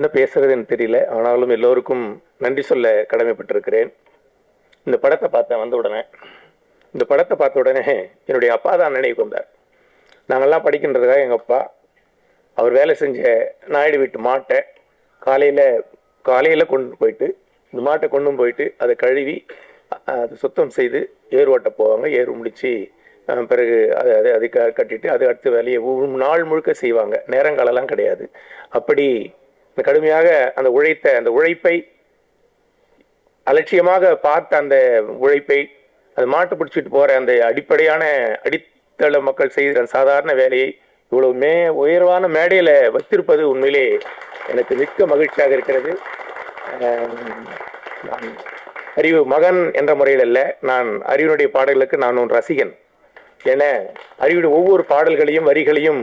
என்ன பேசுறதுன்னு தெரியல. ஆனாலும் எல்லோருக்கும் நன்றி சொல்ல கடமைப்பட்டிருக்கிறேன். இந்த படத்தை பார்த்தேன் வந்த உடனே. இந்த படத்தை பார்த்த உடனே என்னுடைய அப்பா தான் நினைவுக்கு வந்தார். நாங்கள்லாம் படிக்கின்றதுக்காக எங்கள் அப்பா அவர் வேலை செஞ்ச நாயுடு வீட்டு மாட்டை காலையில் கொண்டு போயிட்டு, இந்த மாட்டை கொண்டு போயிட்டு அதை கழுவி அதை சுத்தம் செய்து ஏர் ஓட்ட போவாங்க. ஏர் முடித்து பிறகு அதை கட்டிட்டு அது அடுத்த வேலையை நாள் முழுக்க செய்வாங்க. நேரங்காலெல்லாம் கிடையாது. அப்படி கடுமையாக அந்த உழைப்பை அலட்சியமாக பார்த்த அந்த உழைப்பை, அது மாட்டு பிடிச்சிட்டு போற அந்த அடிப்படையான அடித்தள மக்கள் செய்கிற சாதாரண வேலையை இவ்வளவு உயர்வான மேடையில வைத்திருப்பது உண்மையிலே எனக்கு மிக்க மகிழ்ச்சியாக இருக்கிறது. நான் அறிவு மகன் என்ற முறையில் அல்ல, நான் அறிவினுடைய பாடல்களுக்கு நான் ஒரு ரசிகன். ஏன்னா அறிவுடைய ஒவ்வொரு பாடல்களையும் வரிகளையும்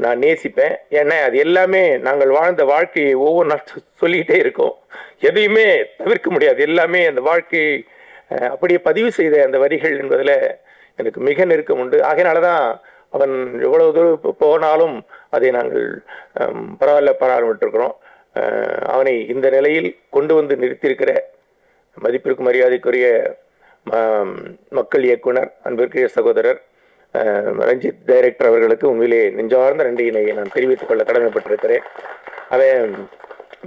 நான் நேசிப்பேன். ஏன்னா அது எல்லாமே நாங்கள் வாழ்ந்த வாழ்க்கையை ஒவ்வொரு நாள் சொல்லிக்கிட்டே இருக்கோம். எதையுமே தவிர்க்க முடியாது. எல்லாமே அந்த வாழ்க்கையை அப்படியே பதிவு செய்த அந்த வரிகள் என்பதில் எனக்கு மிக நெருக்கம் உண்டு. ஆகையினாலதான் அவன் எவ்வளவு தூரம் போனாலும் அதை நாங்கள் பராமரிட்டிருக்கிறோம். அவனை இந்த நிலையில் கொண்டு வந்து நிறுத்தியிருக்கிற மதிப்பிற்கு மரியாதைக்குரிய மக்கள் இயக்குனர், அன்பிற்குரிய சகோதரர் ரஞ்சித் டைரக்டர் அவர்களுக்கு உண்மையிலே நெஞ்சார்ந்த நன்றியினை நான் தெரிவித்துக் கொள்ள கடமைப்பட்டிருக்கிறேன். அவன்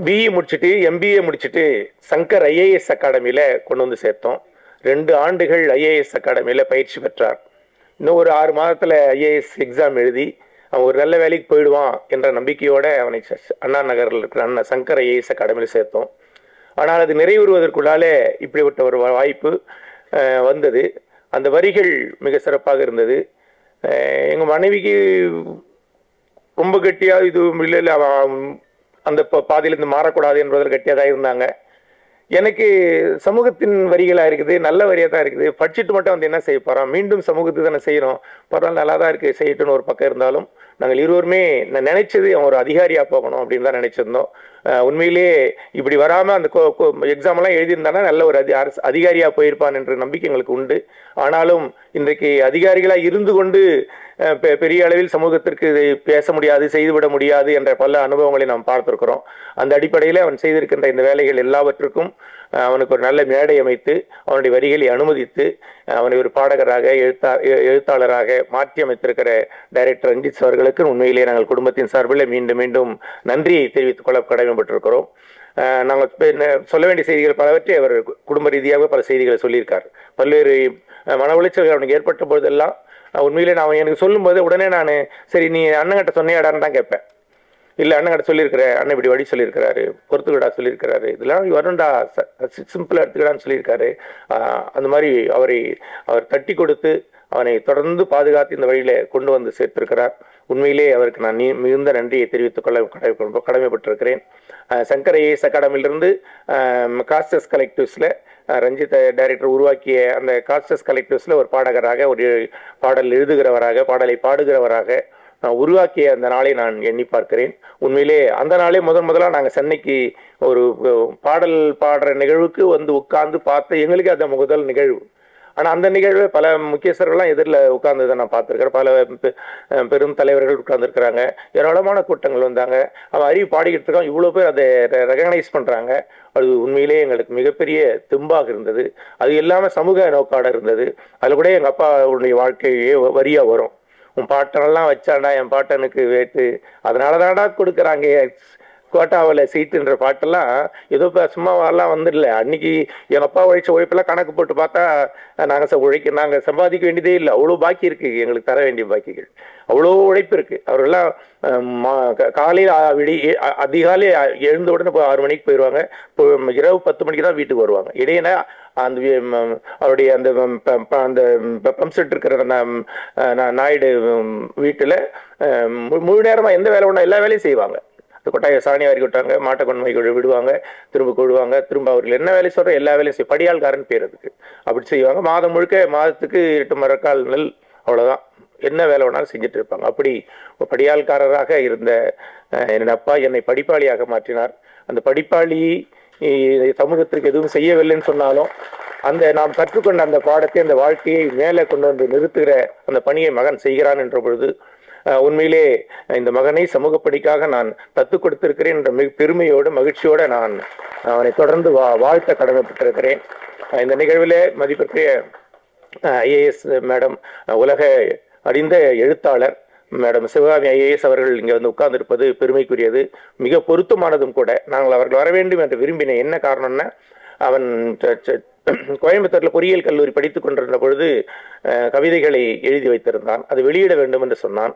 பிஇ முடிச்சுட்டு எம்பிஏ முடிச்சுட்டு சங்கர் ஐஏஎஸ் அகாடமியில கொண்டு வந்து சேர்த்தோம். 2 ஆண்டுகள் ஐஏஎஸ் அகாடமியில பயிற்சி பெற்றார். இன்னும் ஒரு 6 மாதத்துல ஐஏஎஸ் எக்ஸாம் எழுதி அவன் ஒரு நல்ல வேலைக்கு போயிடுவான் என்ற நம்பிக்கையோட அவனை அண்ணா நகரில் இருக்கிற சங்கர் ஐஏஎஸ் அகாடமியில் சேர்த்தோம். ஆனால் அது நிறைவேறுவதற்குள்ளாலே இப்படிப்பட்ட ஒரு வாய்ப்பு வந்தது. அந்த வரிகள் மிக சிறப்பாக இருந்தது. எங்கள் மனைவிக்கு ரொம்ப கட்டியாக இது இல்லை, அந்த பாதையிலிருந்து மாறக்கூடாது என்பதில் கட்டியாக தான் இருந்தாங்க. எனக்கு சமூகத்தின் வரிகளாக இருக்குது, நல்ல வரியாக தான் இருக்குது. படிச்சுட்டு மட்டும் வந்து என்ன செய்ய போகிறோம், மீண்டும் சமூகத்துக்கு தானே செய்யணும், பரவாயில்ல நல்லா தான் இருக்குது செய்யட்டுன்னு ஒரு பக்கம் இருந்தாலும், நாங்கள் இருவருமே நான் நினைச்சது அவன் ஒரு அதிகாரியாக போகணும் அப்படின்னு தான் நினைச்சிருந்தோம். உண்மையிலேயே இப்படி வராமல் அந்த எக்ஸாமெல்லாம் எழுதியிருந்தானா நல்ல ஒரு அதிகாரியாக போயிருப்பான் என்ற நம்பிக்கை எங்களுக்கு உண்டு. ஆனாலும் இன்றைக்கு அதிகாரிகளாக இருந்து கொண்டு பெரிய அளவில் சமூகத்திற்கு இதை பேச முடியாது, செய்துவிட முடியாது என்ற பல அனுபவங்களை நாம் பார்த்திருக்கிறோம். அந்த அடிப்படையில் அவன் செய்திருக்கின்ற இந்த வேலைகள் எல்லாவற்றுக்கும் அவனுக்கு ஒரு நல்ல மேடை அமைத்து அவனுடைய வரிகளை அனுமதித்து அவனை ஒரு பாடகராக எழுத்தாளராக மாற்றி அமைத்திருக்கிற டைரக்டர் ரஞ்சித் அவர்களுக்கு உண்மையிலேயே நாங்கள் குடும்பத்தின் சார்பில் மீண்டும் மீண்டும் நன்றியை தெரிவித்துக் கொள்ள கடமைப்பட்டிருக்கிறோம். நாங்கள் சொல்ல வேண்டிய செய்திகள் பலவற்றை அவர் குடும்ப ரீதியாக பல செய்திகளை சொல்லியிருக்கார். பல்வேறு மன உளைச்சல்கள் அவனுக்கு ஏற்பட்ட பொழுதெல்லாம் உண்மையிலே நான் எனக்கு சொல்லும்போது உடனே நான் சரி நீ அண்ணங்கிட்ட சொன்னியாடான்னு தான் கேட்பேன். இல்லை அண்ணங்கிட்ட சொல்லியிருக்கிற அண்ணன் இப்படி வழி சொல்லியிருக்கிறாரு, பொறுத்துக்கடா சொல்லியிருக்கிறாரு, இதெல்லாம் வரணும்டா சிம்பிளாக எடுத்துக்கடான்னு சொல்லியிருக்காரு. அந்த மாதிரி அவர் தட்டி கொடுத்து அவனை தொடர்ந்து பாதுகாத்து இந்த வழியில கொண்டு வந்து சேர்த்திருக்கிறார். உண்மையிலே அவருக்கு நான் மிகுந்த நன்றியை தெரிவித்துக் கொள்ள கடமைப்பட்டிருக்கிறேன். சங்கர் ஐஏஎஸ் அகாடமியிலிருந்து காஸ்டஸ் கலெக்டிவ்ஸ்ல ரஞ்சித் டைரக்டர் உருவாக்கிய அந்த காஸ்டஸ் கலெக்டிவ்ஸ்ல ஒரு பாடகராக, ஒரு பாடல் எழுதுகிறவராக, பாடலை பாடுகிறவராக நான் உருவாக்கிய அந்த நாளை நான் எண்ணி பார்க்கிறேன். உண்மையிலே அந்த நாளே முதலாக நாங்கள் சென்னைக்கு ஒரு பாடல் பாடுற நிகழ்வுக்கு வந்து உட்கார்ந்து பார்த்த எங்களுக்கு அந்த முதல் நிகழ்வு. ஆனால் அந்த நிகழ்வு பல முக்கியஸ்தர்கள்லாம் எதிரில் உட்கார்ந்ததை நான் பார்த்துருக்கிறேன். பல பெரும் தலைவர்கள் உட்கார்ந்துருக்கிறாங்க, ஏராளமான கூட்டங்கள் வந்தாங்க. அவன் அறிவு பாடிக்கிட்டு இருக்கான், இவ்வளோ பேர் அதை ரெகனைஸ் பண்ணுறாங்க. அது உண்மையிலே எங்களுக்கு மிகப்பெரிய தெம்பாக இருந்தது. அது எல்லாமே சமூக நோக்காட இருந்தது. அதில் கூட எங்கள் அப்பாவுடைய வாழ்க்கையே வரியாக வரும். உன் பாட்டனெல்லாம் வச்சாண்டா என் பாட்டனுக்கு வேட்டு, அதனால தான்டா கொடுக்குறாங்க கோட்டாவில் சீட்டுன்ற பாட்டெல்லாம் ஏதோ சும்மாவெல்லாம் வந்துடல. அன்னைக்கு எங்கள் அப்பா உழைச்ச உழைப்பெல்லாம் கணக்கு போட்டு பார்த்தா நாங்கள் சம்பாதிக்க வேண்டியதே இல்லை. அவ்வளோ பாக்கி இருக்கு, எங்களுக்கு தர வேண்டிய பாக்கிகள் அவ்வளோ உழைப்பு இருக்கு. அவர்கள்லாம் காலையில் அதிகாலை எழுந்த உடனே 6 மணிக்கு போயிடுவாங்க, இரவு 10 மணிக்கு தான் வீட்டுக்கு வருவாங்க. இடையினா அந்த அவருடைய அந்த பம்ப் செட் இருக்கிற நாயுடு வீட்டில் முழு நேரமாக எந்த வேலை ஒன்றா எல்லா வேலையும் செய்வாங்க. கொட்டாய சாணி வாரி கொட்டாங்க, மாட்டை கொண்டு விடுவாங்க, திரும்ப கொள்வாங்க, திரும்ப அவர்கள் என்ன வேலை சொல்ற எல்லா வேலையும் செய்ய படியாள்காரன் பேர் அதுக்கு. அப்படி செய்வாங்க. மாதம் முழுக்க மாதத்துக்கு 8 மரக்கால் நெல், அவ்வளவுதான். என்ன வேலை வேணாலும் செஞ்சுட்டு இருப்பாங்க. அப்படி படியாள்காரராக இருந்த என் அப்பா என்னை படிப்பாளியாக மாற்றினார். அந்த படிப்பாளி சமூகத்திற்கு எதுவும் செய்யவில்லைன்னு சொன்னாலும் அந்த நாம் கற்றுக்கொண்ட அந்த பாடத்தை, அந்த வாழ்க்கையை மேலே கொண்டு வந்து நிறுத்துகிற அந்த பணியை மகன் செய்கிறான் என்ற பொழுது உண்மையிலே இந்த மகனை சமூக பணிக்காக நான் தத்து கொடுத்திருக்கிறேன் என்ற மிக பெருமையோடு மகிழ்ச்சியோடு நான் அவனை தொடர்ந்து வாழ்த்த கடமைப்பட்டிருக்கிறேன். இந்த நிகழ்விலே மதிப்பிற்குரிய ஐஏஎஸ் மேடம், உலக அறிந்த எழுத்தாளர் மேடம் சிவகாமி ஐஏஎஸ் அவர்கள் இங்கே வந்து உட்கார்ந்திருப்பது பெருமைக்குரியது, மிக பொருத்தமானதும் கூட. நாங்கள் அவர்கள் வர வேண்டும் என்று விரும்பினேன். என்ன காரணம்னா, அவன் கோயம்புத்தூர்ல பொறியியல் கல்லூரி படித்துக் கொண்டிருந்த பொழுது கவிதைகளை எழுதி வைத்திருந்தான். அது வெளியிட வேண்டும் என்று சொன்னான்.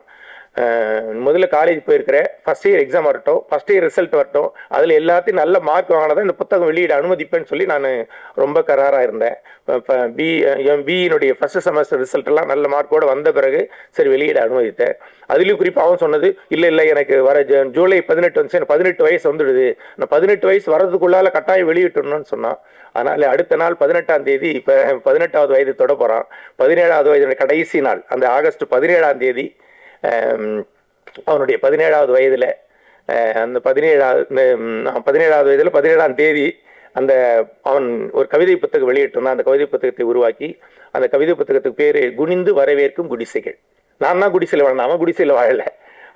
முதல்ல காலேஜ் போயிருக்கிற ஃபர்ஸ்ட் இயர் எக்ஸாம் வரட்டும், ஃபர்ஸ்ட் இயர் ரிசல்ட் வரட்டும், அதில் எல்லாத்தையும் நல்ல மார்க் வாங்கினதான் இந்த புத்தகம் வெளியிட அனுமதிப்பேன்னு சொல்லி நான் ரொம்ப கராராக இருந்தேன். பிஇனுடைய ஃபர்ஸ்ட் செமஸ்டர் ரிசல்ட் எல்லாம் நல்ல மார்க்கோடு வந்த பிறகு சரி வெளியிட அனுமதித்தேன். அதுலேயும் குறிப்பாக அவன் சொன்னது, இல்லை எனக்கு வர ஜூலை 18 வந்துச்சு, எனக்கு 18 வயசு வந்துடுது, நான் 18 வயசு வர்றதுக்குள்ளால கட்டாயம் வெளியிட்டணும்னு சொன்னான். அதனால அடுத்த நாள் 18ஆம் தேதி, இப்போ 18வது வயது தொட போகிறான், 17வது வயது கடைசி நாள் அந்த ஆகஸ்ட் 17ஆம் தேதி அவனுடைய 17வது வயதுல அந்த 17வது வயதுல 17ஆம் தேதி அந்த அவன் ஒரு கவிதை புத்தகம் வெளியிட்டிருந்தான். அந்த கவிதை புத்தகத்தை உருவாக்கி, அந்த கவிதை புத்தகத்துக்கு பேரு குனிந்து வரவேற்கும் குடிசைகள். நான் தான் குடிசையில் வாழ, அவன் குடிசையில் வாழல.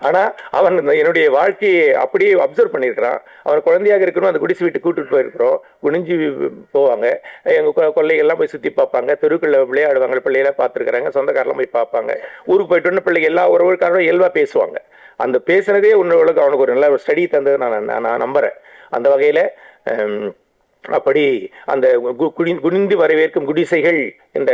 ஆனா அவன் என்னுடைய வாழ்க்கையை அப்படியே அப்சர்வ் பண்ணியிருக்கிறான். அவன் குழந்தையாக இருக்கணும், அந்த குடிசை வீட்டு கூட்டிட்டு போயிருக்கிறோம். குனிஞ்சு போவாங்க, எங்க கொள்ளைகள்லாம் போய் சுத்தி பார்ப்பாங்க, தெருக்குள்ள விளையாடுவாங்க, பிள்ளைகளாம் பார்த்துருக்காங்க, சொந்தக்காரெல்லாம் போய் பார்ப்பாங்க. ஊருக்கு போயிட்டு பிள்ளைங்க எல்லா உறவுக்காரரும் இயல்பா பேசுவாங்க. அந்த பேசுனதே உன்னோட அவனுக்கு ஒரு நல்ல ஸ்டடி தந்தது நான் நம்புறேன். அந்த வகையில அப்படி அந்த குனிந்து வரவேற்கும் குடிசைகள் என்ற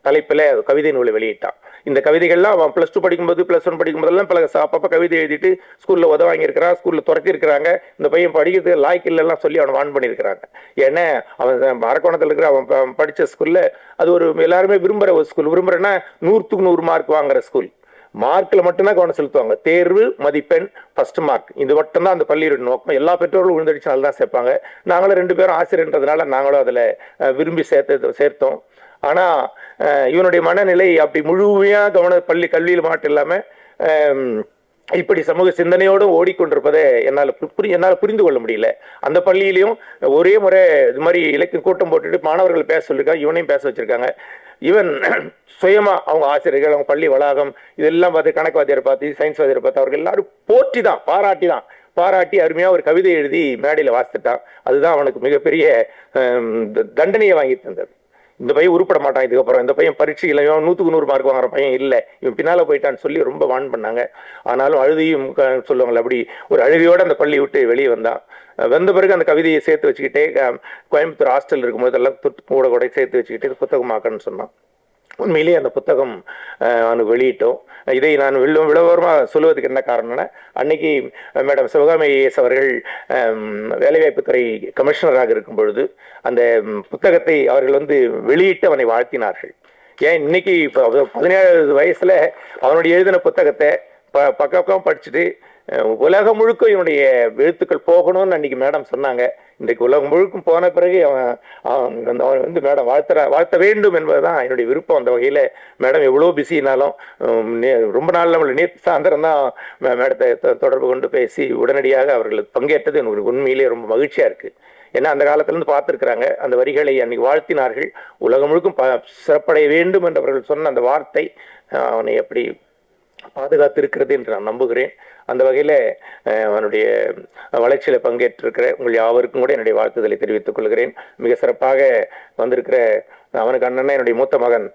தலைப்பில் கவிதை நூலை வெளியிட்டான். இந்த கவிதைகள்லாம் அவன் +2 படிக்கும்போது +1 படிக்கும்போதெல்லாம் பல அப்பப்போ கவிதை எழுதிட்டு ஸ்கூல்ல வாங்கியிருக்கிறான், ஸ்கூல்ல துரத்தி இருக்கிறாங்க. இந்த பையன் படிக்கிறதுக்கு லாய்க்கு இல்லைலாம் சொல்லி அவனை வான் பண்ணியிருக்கிறாங்க. ஏன்னா அவன் அரக்கோணத்தில் இருக்கிற அவன் படித்த ஸ்கூல்ல அது ஒரு எல்லாருமே விரும்புகிற ஒரு ஸ்கூல். விரும்புறேன்னா 100க்கு 100 மார்க் வாங்குற ஸ்கூல். மார்க்ல மட்டும்தான் கவனம் செலுத்துவாங்க. தேர்வு, மதிப்பெண், ஃபர்ஸ்ட் மார்க், இது மட்டும்தான் அந்த பள்ளியோட நோக்கம். எல்லா பெற்றோர்களும் விழுந்தடிச்சு நல்லா தான் சேர்ப்பாங்க. நாங்களும் 2 பேரும் ஆசிரியர்ன்றதுனால நாங்களும் அதில் விரும்பி சேர்த்தோம். ஆனா இவனுடைய மனநிலை அப்படி முழுமையா கல்வியில் மட்டும் இல்லாம இப்படி சமூக சிந்தனையோடும் ஓடிக்கொண்டிருப்பதை என்னால் புரிந்து கொள்ள முடியல. அந்த பள்ளியிலையும் ஒரே முறை இது மாதிரி இலக்கிய கூட்டம் போட்டுட்டு மாணவர்கள் பேச சொல்லியிருக்காங்க, இவனையும் பேச வச்சிருக்காங்க. இவன் சுயமா அவங்க ஆசிரியர்கள், அவங்க பள்ளி வளாகம் இதெல்லாம் பார்த்து, கணக்கு வாத்தியாரை பார்த்து, சயின்ஸ் வாத்தியாரை பார்த்து அவர்கள் எல்லாரும் பாராட்டி அருமையா ஒரு கவிதை எழுதி மேடையில் வாசித்துட்டான். அதுதான் அவனுக்கு மிகப்பெரிய தண்டனையை வாங்கி தந்தது. இந்த பையன் உருப்பட மாட்டான், இதுக்கப்புறம் இந்த பையன் பரீட்சையில் 100க்கு 100 மார்க் வாங்குற பையன் இல்லை, இவன் பின்னால போயிட்டான்னு சொல்லி ரொம்ப வான் பண்ணாங்க. ஆனாலும் அழுதியும் சொல்லுவாங்கல்ல, அப்படி ஒரு அழுவியோடு அந்த பள்ளி விட்டு வெளியே வந்தான். வந்த பிறகு அந்த கவிதையை சேர்த்து வச்சுக்கிட்டே கோயம்புத்தூர் ஹாஸ்டல் இருக்கும்போது எல்லாம் கூட சேர்த்து வச்சுக்கிட்டு புத்தகமாக்கன்னு சொன்னான். உண்மையிலேயே அந்த புத்தகம் அவனுக்கு வெளியிட்டோம். இதை நான் விளவரமாக சொல்லுவதுக்கு என்ன காரணம்னா, அன்னைக்கு மேடம் சிவகாமி ஐஏஎஸ் அவர்கள் வேலைவாய்ப்புத்துறை கமிஷனராக இருக்கும் பொழுது அந்த புத்தகத்தை அவர்கள் வெளியிட்டு அவனை வாழ்த்தினார்கள். ஏன் இன்னைக்கு 17 வயசுல அவனுடைய எழுதின புத்தகத்தை பக்கம் படிச்சுட்டு உலகம் முழுக்க இவனுடைய எழுத்துக்கள் போகணும்னு அன்னைக்கு மேடம் சொன்னாங்க. இன்றைக்கு உலகம் முழுக்கும் போன பிறகு அவன் மேடம் வாழ்த்த வேண்டும் என்பதுதான் என்னுடைய விருப்பம். அந்த வகையில மேடம் எவ்வளவு பிஸினாலும் ரொம்ப நாள் நம்மளை நேற்று சாயந்தரம் தான் மேடத்தை தொடர்பு கொண்டு பேசி உடனடியாக அவர்கள் பங்கேற்றது எனக்கு உண்மையிலே ரொம்ப மகிழ்ச்சியா இருக்கு. ஏன்னா அந்த காலத்துல இருந்து பார்த்துருக்குறாங்க, அந்த வரிகளை அன்னைக்கு வாழ்த்தினார்கள். உலகம் முழுக்கும் சிறப்படைய வேண்டும் என்று அவர்கள் சொன்ன அந்த வார்த்தை அவனை எப்படி பாதுகாத்து இருக்கிறது என்று நான் நம்புகிறேன். அந்த வகையில அவனுடைய வளர்ச்சியில பங்கேற்றிருக்கிற உங்கள் யாவருக்கும் கூட என்னுடைய வாழ்த்துதலை தெரிவித்துக் கொள்கிறேன். மிக சிறப்பாக வந்திருக்கிற அவனுக்கு அண்ணன் என்னுடைய மூத்த மகன்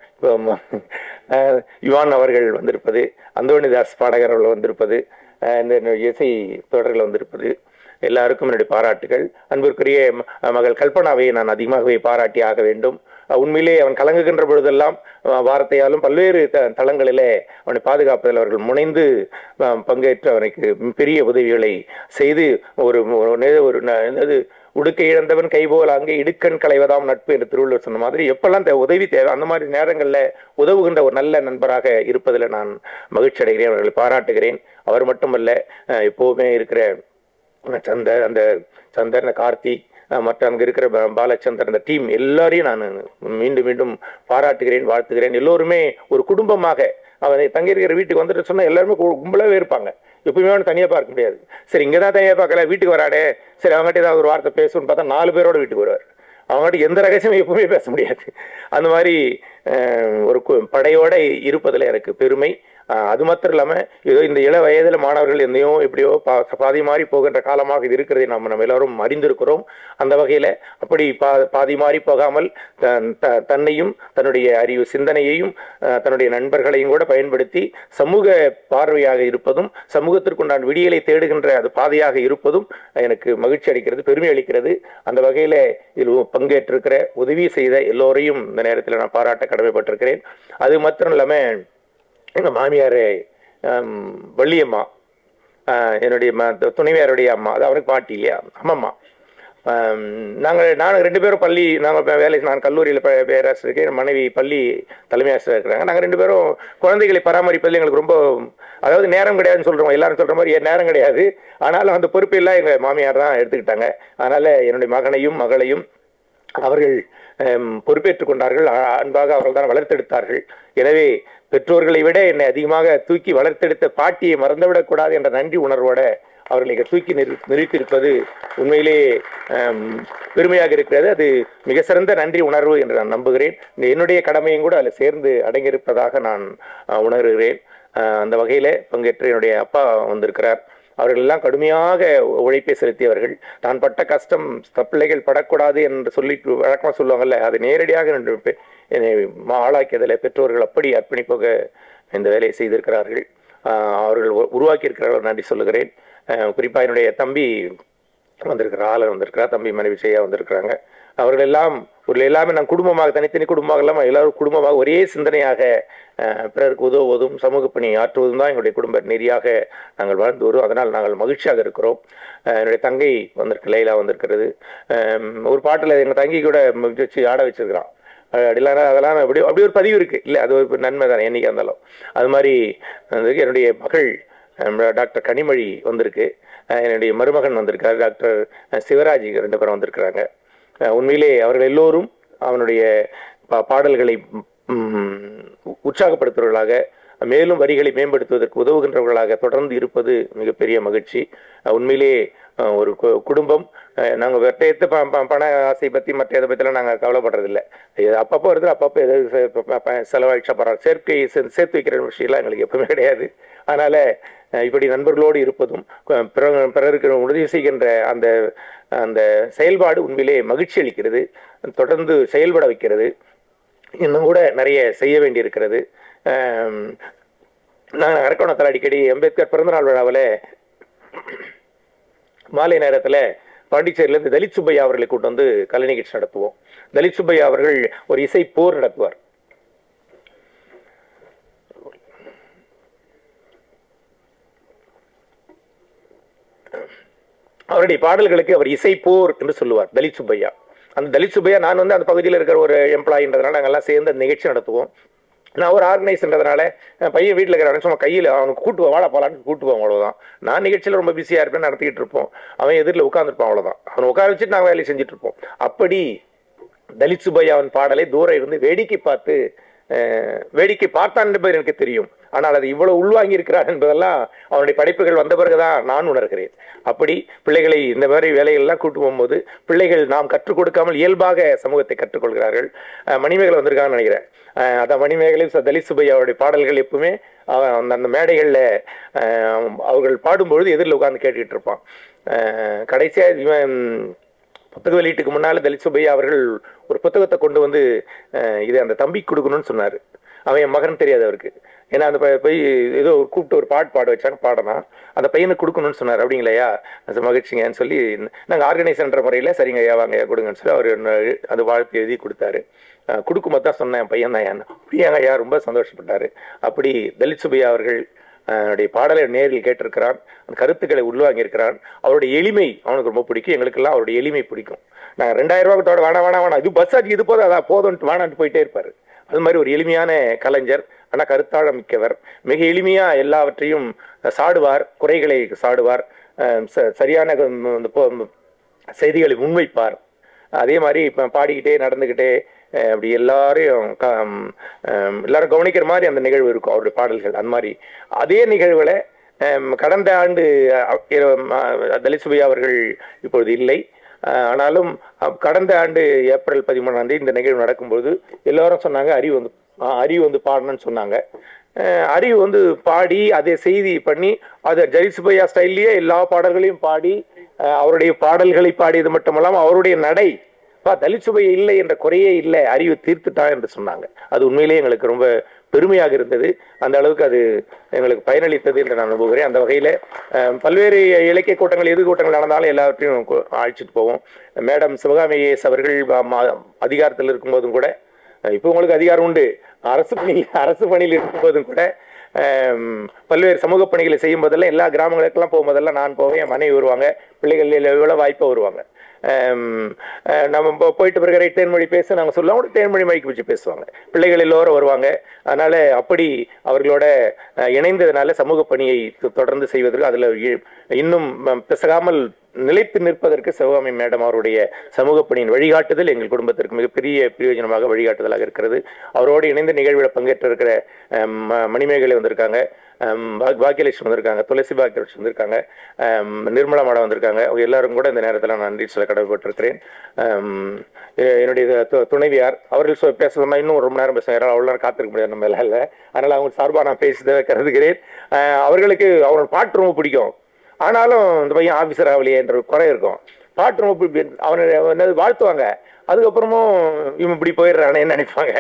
யுவான் அவர்கள் வந்திருப்பது, அந்தோணிதாஸ் பாடகர் அவர்கள் வந்திருப்பது, இந்த இசை தொடர்கள் வந்திருப்பது, எல்லாருக்கும் என்னுடைய பாராட்டுகள். அன்பிற்குரிய மகள் கல்பனாவை நான் அதிகமாகவே பாராட்டி ஆக வேண்டும். உண்மையிலே அவன் கலங்குகின்ற பொழுதெல்லாம் வார்த்தையாலும் பல்வேறு தளங்களிலே அவனை பாதுகாப்பதில் அவர்கள் முனைந்து பங்கேற்று அவனுக்கு பெரிய உதவிகளை செய்து ஒரு உடுக்கை இழந்தவன் கைபோல் அங்கே இடுக்கண் களைவதாம் நட்பு என்று திருவள்ளுவர் சொன்ன மாதிரி எப்பெல்லாம் உதவி தேவை அந்த மாதிரி நேரங்களில் உதவுகின்ற ஒரு நல்ல நண்பராக இருப்பதில் நான் மகிழ்ச்சி அடைகிறேன், அவர்களை பாராட்டுகிறேன். அவர் மட்டுமல்ல, எப்போவுமே இருக்கிற சந்தர், கார்த்தி, மற்ற அங்கே இருக்கிற பாலச்சந்தர், அந்த டீம் எல்லாரையும் நான் மீண்டும் மீண்டும் பாராட்டுகிறேன், வாழ்த்துகிறேன். எல்லோருமே ஒரு குடும்பமாக அவனை தங்கியிருக்கிற வீட்டுக்கு வந்துட்டு சொன்னா எல்லாருமே கும்பலாவே இருப்பாங்க. எப்பவுமே அவனை தனியாக பார்க்க முடியாது. சரி இங்கதான் தனியாக பார்க்கல, வீட்டுக்கு வராடே, சரி அவங்ககிட்ட ஏதாவது ஒரு வார்த்தை பேசணும்னு பார்த்தா 4 பேரோட வீட்டுக்கு வருவார். அவங்ககிட்ட எந்த ரகசியமும் எப்பவுமே பேச முடியாது. அந்த மாதிரி ஒரு படையோட இருப்பதில் எனக்கு பெருமை. அது மாத்திரம் இல்லாமல் ஏதோ இந்த இள வயதில் மாணவர்கள் என்னையோ எப்படியோ பாதி மாறி போகின்ற காலமாக இது இருக்கிறதை நம்ம எல்லாரும் அறிந்திருக்கிறோம். அந்த வகையில் அப்படி பாதி மாறி போகாமல் தன்னையும் தன்னுடைய அறிவு சிந்தனையையும் தன்னுடைய நண்பர்களையும் கூட பயன்படுத்தி சமூக பார்வையாக இருப்பதும் சமூகத்திற்குண்டான விடியலை தேடுகின்ற அது பாதையாக இருப்பதும் எனக்கு மகிழ்ச்சி அளிக்கிறது, பெருமை அளிக்கிறது. அந்த வகையில் இதில் பங்கேற்றிருக்கிற உதவி செய்த எல்லோரையும் இந்த நேரத்தில் நான் பாராட்ட கடமைப்பட்டிருக்கிறேன். அது மாத்திரம் இல்லாமல் எங்கள் மாமியார் வள்ளியம்மா, என்னுடைய துணைவியாருடைய அம்மா, அது அவனுக்கு பாட்டி இல்லையா, அம்மம்மா. நாங்கள் 2 பேரும் பள்ளி, நான் கல்லூரியில் பேராசிரியர், என் மனைவி பள்ளி தலைமை ஆசிரியர் இருக்கிறாங்க. நாங்கள் 2 பேரும் குழந்தைகளை பராமரிப்பதில் எங்களுக்கு ரொம்ப, அதாவது நேரம் கிடையாதுன்னு சொல்கிறோம், எல்லாரும் சொல்கிற மாதிரி நேரம் கிடையாது. ஆனாலும் அந்த பொறுப்பெல்லாம் எங்கள் மாமியார் தான் எடுத்துக்கிட்டாங்க. அதனால் என்னுடைய மகனையும் மகளையும் அவர்கள் பொறுப்பேற்றுக் கொண்டார்கள். அன்பாக அவர்கள் தான் வளர்த்தெடுத்தார்கள். எனவே பெற்றோர்களை விட என்னை அதிகமாக தூக்கி வளர்த்தெடுத்த பாட்டியை மறந்துவிடக்கூடாது என்ற நன்றி உணர்வோட அவர்களை தூக்கி நிறுத்தியிருப்பது உண்மையிலே பெருமையாக இருக்கிறது. அது மிக சிறந்த நன்றி உணர்வு என்று நான் நம்புகிறேன். என்னுடைய கடமையும் கூட அதில் சேர்ந்து அடங்கியிருப்பதாக நான் உணர்கிறேன். அந்த வகையில் பங்கேற்று என்னுடைய அப்பா வந்திருக்கிறார். அவர்கள் எல்லாம் கடுமையாக உழைப்பை செலுத்தியவர்கள். தான் பட்ட கஷ்டம் பிள்ளைகள் படக்கூடாது என்று சொல்லிட்டு வழக்கமாக சொல்லுவாங்கல்ல, அது நேரடியாக என்னை ஆளாக்கியதில் பெற்றோர்கள் அப்படி அர்ப்பணிப்பாக இந்த வேலையை செய்திருக்கிறார்கள். அவர்கள் உருவாக்கி இருக்கிறார்கள், நன்றி சொல்லுகிறேன். குறிப்பாக என்னுடைய தம்பி வந்திருக்கிறார், ஆளர் வந்திருக்கிறார், தம்பி மனைவி செய்ய வந்திருக்கிறாங்க. அவர்கள் எல்லாம் எல்லாமே நான் குடும்பமாக, தனித்தனி குடும்பமாக இல்லாமல் எல்லாரும் குடும்பமாக ஒரே சிந்தனையாக பிறருக்கு உதவுவதும் சமூக பணி ஆற்றுவதும் தான் எங்களுடைய குடும்ப நெறியாக நாங்கள் வாழ்ந்து வரும். அதனால் நாங்கள் மகிழ்ச்சியாக இருக்கிறோம். என்னுடைய தங்கை வந்திருக்கு, லைலா வந்திருக்கிறது. ஒரு பாட்டில் எங்கள் தங்கி கூட வச்சு ஆட வச்சிருக்கிறான். அப்படிலாம் அதெல்லாம் அப்படி ஒரு பதிவு இருக்குது இல்லை, அது ஒரு நன்மை தானே என்னைக்கா இருந்தாலும். அது மாதிரி என்னுடைய மகள் டாக்டர் கனிமொழி வந்திருக்கு. என்னுடைய மருமகன் வந்திருக்காரு, டாக்டர் சிவராஜ், 2 பேரும் வந்திருக்கிறாங்க. உண்மையிலே அவர்கள் எல்லோரும் அவனுடைய பாடல்களை உற்சாகப்படுத்துவர்களாக, மேலும் வரிகளை மேம்படுத்துவதற்கு உதவுகின்றவர்களாக தொடர்ந்து இருப்பது மிகப்பெரிய மகிழ்ச்சி. உண்மையிலே ஒரு குடும்பம், நாங்கள் வெட்டையத்து பண ஆசை பற்றி மற்ற இதை பற்றிலாம் நாங்கள் கவலைப்படுறதில்லை. அப்பப்போ வருது, அப்பப்போ எதாவது செலவழிச்சா பரவாயில்ல. சேர்த்து வைக்கிற விஷயம்லாம் எங்களுக்கு எப்பவுமே கிடையாது. அதனால் இப்படி நண்பர்களோடு இருப்பதும் பிறருக்கு உதவி செய்கின்ற அந்த அந்த செயல்பாடு உண்மையிலே மகிழ்ச்சி அளிக்கிறது, தொடர்ந்து செயல்பட வைக்கிறது. இன்னும் கூட நிறைய செய்ய வேண்டி இருக்கிறது. நாங்கள் அரக்கோணத்தில் அடிக்கடி அம்பேத்கர் பிறந்தநாள் விழாவில் மாலை நேரத்தில் பாண்டிச்சேரியிலேருந்து தலித் சுப்பையா அவர்களை கூட்டு வந்து கலை நிகழ்ச்சி நடத்துவோம். தலித் சுப்பையா அவர்கள் ஒரு இசை போர் நடத்துவார். அவருடைய பாடல்களுக்கு அவர் இசை போர் என்று சொல்லுவார் தலித் சுப்பையா. அந்த தலித் சுப்பையா, நான் அந்த பகுதியில் இருக்கிற ஒரு எம்ப்ளாயின்றதுனால நாங்கள் எல்லாம் சேர்ந்து அந்த நிகழ்ச்சி நடத்துவோம். நான் ஒரு ஆர்கனைஸ்ன்றதுனால பையன் வீட்டில் இருக்கிற சும்மா கையில் அவனுக்கு கூட்டுவோம், வாழ போலான்னு கூட்டுவோம், அவ்வளோதான். நான் நிகழ்ச்சியில் ரொம்ப பிஸியாக இருப்பேன், நடத்திக்கிட்டு இருப்போம். அவன் எதிரில் உட்காந்துருப்பான், அவ்வளோதான். அவனை உட்கார வச்சுட்டு நாங்கள் வேலையை செஞ்சுட்டு இருப்போம். அப்படி தலித் சுப்பையாவின் பாடலை தூரம் இருந்து வேடிக்கை பார்த்தான் என்பது எனக்கு தெரியும். ஆனால் அது இவ்வளவு உள்வாங்கி இருக்கிறார் என்பதெல்லாம் அவனுடைய படைப்புகள் வந்த பிறகுதான் நான் உணர்கிறேன். அப்படி பிள்ளைகளை இந்த மாதிரி வேலைகள்லாம் கூட்டு போகும்போது பிள்ளைகள் நாம் கற்றுக் கொடுக்காமல் இயல்பாக சமூகத்தை கற்றுக்கொள்கிறார்கள். மணிமேகலை வந்திருக்கான்னு நினைக்கிறேன். அதான் மணிமேகலை தலித் சுப்பையாவுடைய பாடல்கள் எப்பவுமே அந்த மேடைகளில் அவர்கள் பாடும்பொழுது எதிரில் உட்கார்ந்து கேட்டுக்கிட்டு இருப்பான். கடைசியாக புத்தக வெளியீட்டுக்கு முன்னால் தலித் சுப்பையா அவர்கள் ஒரு புத்தகத்தை கொண்டு வந்து இதை அந்த தம்பிக்கு கொடுக்கணும்னு சொன்னார். அவன் என் மகன் தெரியாது அவருக்கு. ஏன்னா அந்த போய் ஏதோ கூப்பிட்டு ஒரு பாட்டு பாட வச்சாங்க, பாடனா அந்த பையனுக்கு கொடுக்கணும்னு சொன்னார். அப்படிங்களையா, அது மகிழ்ச்சிங்கன்னு சொல்லி நாங்கள் ஆர்கனைசர்ன்ற முறையில் சரிங்க ஐயா வாங்க கொடுங்கன்னு சொல்லி அவர் அது வாழ்த்து எழுதி கொடுத்தாரு. கொடுக்கும்போது தான் சொன்னேன், என் பையன் தான் ஏன் அப்படியாங்க ஐயா, ரொம்ப சந்தோஷப்பட்டார். அப்படி தலித் சுப்பையா அவர்கள் அவனுடைய பாடலை நேரில் கேட்டிருக்கிறான், அந்த கருத்துக்களை உள்வாங்கியிருக்கிறான். அவருடைய எளிமை அவனுக்கு ரொம்ப பிடிக்கும், எங்களுக்கெல்லாம் அவருடைய எளிமை பிடிக்கும். நாங்கள் 2000 ரூபாய்க்கு வேணாம் இது பஸ் ஆச்சு, இது போதும், அதான் போதும்ட்டு வேணான்ட்டு போயிட்டே இருப்பார். அது மாதிரி ஒரு எளிமையான கலைஞர், ஆனால் கருத்தாழம் மிக்கவர். மிக எளிமையாக எல்லாவற்றையும் சாடுவார், குறைகளை சாடுவார், சரியான செய்திகளை முன்வைப்பார். அதே மாதிரி இப்போ பாடிக்கிட்டே நடந்துக்கிட்டே அப்படி எல்லாரும் கவனிக்கிற மாதிரி அந்த நிகழ்வு இருக்கும் அவருடைய பாடல்கள். அந்த மாதிரி அதே நிகழ்வுல கடந்த ஆண்டு தலித் சுப்பையா அவர்கள் இப்பொழுது இல்லை. ஆனாலும் கடந்த ஆண்டு ஏப்ரல் 13ஆம் தேதி இந்த நிகழ்வு நடக்கும்போது எல்லாரும் சொன்னாங்க அறிவு வந்து பாடணும்னு சொன்னாங்க. அறிவு வந்து பாடி அதை செய்தி பண்ணி அதை ஜரிசுபையா ஸ்டைல்லையே எல்லா பாடல்களையும் பாடி அவருடைய பாடல்களை பாடியது மட்டுமல்லாமல் அவருடைய நடை தலித் சுபை இல்லை என்ற குறையே இல்லை, அறிவு தீர்த்துட்டான் என்று சொன்னாங்க. அது உண்மையிலேயே எங்களுக்கு ரொம்ப பெருமையாக இருந்தது. அந்த அளவுக்கு அது எங்களுக்கு பயனளித்தது என்று நான் நம்புகிறேன். அந்த வகையில் பல்வேறு இலக்கிய கூட்டங்கள் எது கூட்டங்கள் நடந்தாலும் எல்லாவற்றையும் அழைச்சிட்டு போவோம். மேடம் சிவகாமி ஐஏஎஸ் அவர்கள் அதிகாரத்தில் இருக்கும்போதும் கூட, இப்போ உங்களுக்கு அதிகாரம் உண்டு, அரசு பணியில் இருக்கும்போதும் கூட பல்வேறு சமூக பணிகளை செய்யும் போதெல்லாம் எல்லா கிராமங்களுக்கெல்லாம் போகும்போதெல்லாம் நான் போவேன், என் மனைவி வருவாங்க, பிள்ளைகள் எவ்வளோ வாய்ப்பாக வருவாங்க. நம்ம போயிட்டு பிறகு தேன்மொழி பேச நாங்கள் சொல்லுவோம், கூட தேன்மொழி மைக்கு வச்சு பேசுவாங்க, பிள்ளைகள் எல்லோரும் வருவாங்க. அதனால அப்படி அவர்களோட இணைந்ததுனால சமூக பணியை தொடர்ந்து செய்வதற்கு அதில் இன்னும் பிசகாமல் நிலைத்து நிற்பதற்கு சிவகாமி மேடம் அவருடைய சமூக பணியின் வழிகாட்டுதல் எங்கள் குடும்பத்திற்கு மிகப்பெரிய பிரயோஜனமாக வழிகாட்டுதலாக இருக்கிறது. அவரோடு இணைந்து நிகழ்வில் பங்கேற்ற இருக்கிற மணிமேகலை வந்திருக்காங்க, பாக்கியலட்சுமி வந்திருக்காங்க, துளசி பாக்கியலட்சுமி வந்திருக்காங்க, நிர்மலா மேடம் வந்திருக்காங்க. அவங்க எல்லாரும் கூட இந்த நேரத்தில் நான் நன்றி சொல்ல கடமைப்பட்டிருக்கிறேன். என்னுடைய துணைவியார் அவர்கள் பேசுறதுமா இன்னும் ரொம்ப நேரம் பேசுவாங்க, அவ்வளோ நேரம் காத்திருக்க முடியாது நம்ம எல்லாம் இல்லை. அதனால் அவங்க சார்பாக நான் பேசியதை கருதுகிறேன். அவர்களுக்கு அவரோட பாட்டு ரொம்ப பிடிக்கும், ஆனாலும் இந்த பையன் ஆஃபீஸர் ஆகலையே என்ற குறை இருக்கும். பாட்டு ரொம்ப அவனை வாழ்த்துவாங்க, அதுக்கப்புறமும் இவன் இப்படி போயிடுறானேன்னு நினைப்பாங்க.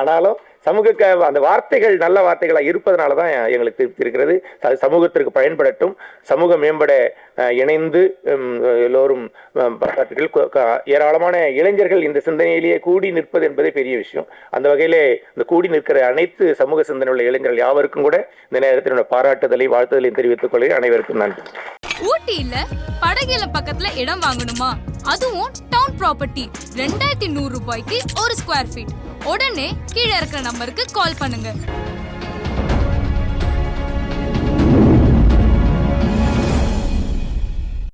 ஆனாலும் சமூக அந்த வார்த்தைகள் நல்ல வார்த்தைகளாக இருப்பதனால தான் எங்களுக்கு திருப்தி இருக்கிறது. அது சமூகத்திற்கு பயன்படட்டும், சமூகம் மேம்பட இணைந்து எல்லோரும் ஏராளமான இளைஞர்கள் இந்த சிந்தனையிலேயே கூடி நிற்பது என்பதே பெரிய விஷயம். அந்த வகையிலே இந்த கூடி நிற்கிற அனைத்து சமூக சிந்தனை உள்ள இளைஞர்கள் யாவருக்கும் கூட இந்த நேரத்தில் பாராட்டுதலை வாழ்த்துதலையும் தெரிவித்துக் கொள்கிறேன். அனைவருக்கும் நன்றி. ஊட்டியில படகுல பக்கத்துல இடம் வாங்கணுமா? அதுவும் டவுன் ப்ராப்பர்ட்டி 2100 ரூபாய்க்கு ஒரு ஸ்கொயர் ஃபீட். உடனே கீழே இருக்கிற நம்பருக்கு கால் பண்ணுங்க.